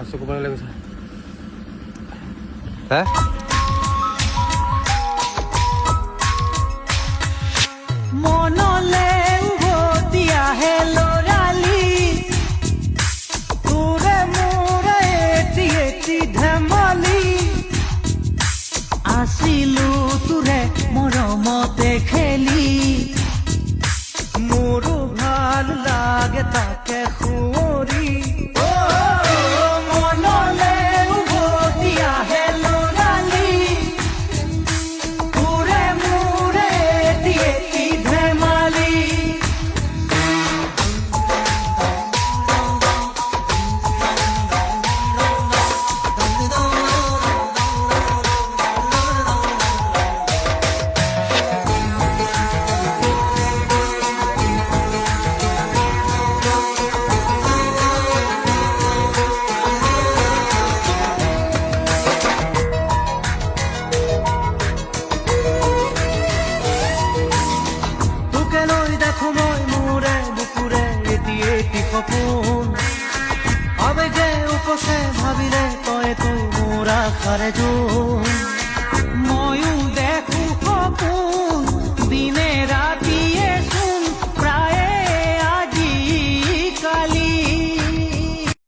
চকু পানী লাগিছে হা মনলে উভতি আহে লৰালি তোৰে মোৰে এটি এটি ধেমালি আছিলো তোৰে মৰমতে খেলি মোৰো ভাল লাগে তাকে সুঁৱৰি মনলে উভতি আহে লৰালি তোৰে মোৰে এটি এটি ধেমালি তোকে লৈ দেখো মই মোৰে বুকুৰে এটি এটি সপোন আবেগে উপচে ভাবিলে তই মোৰ আশাৰে জোন ময়ো দেখো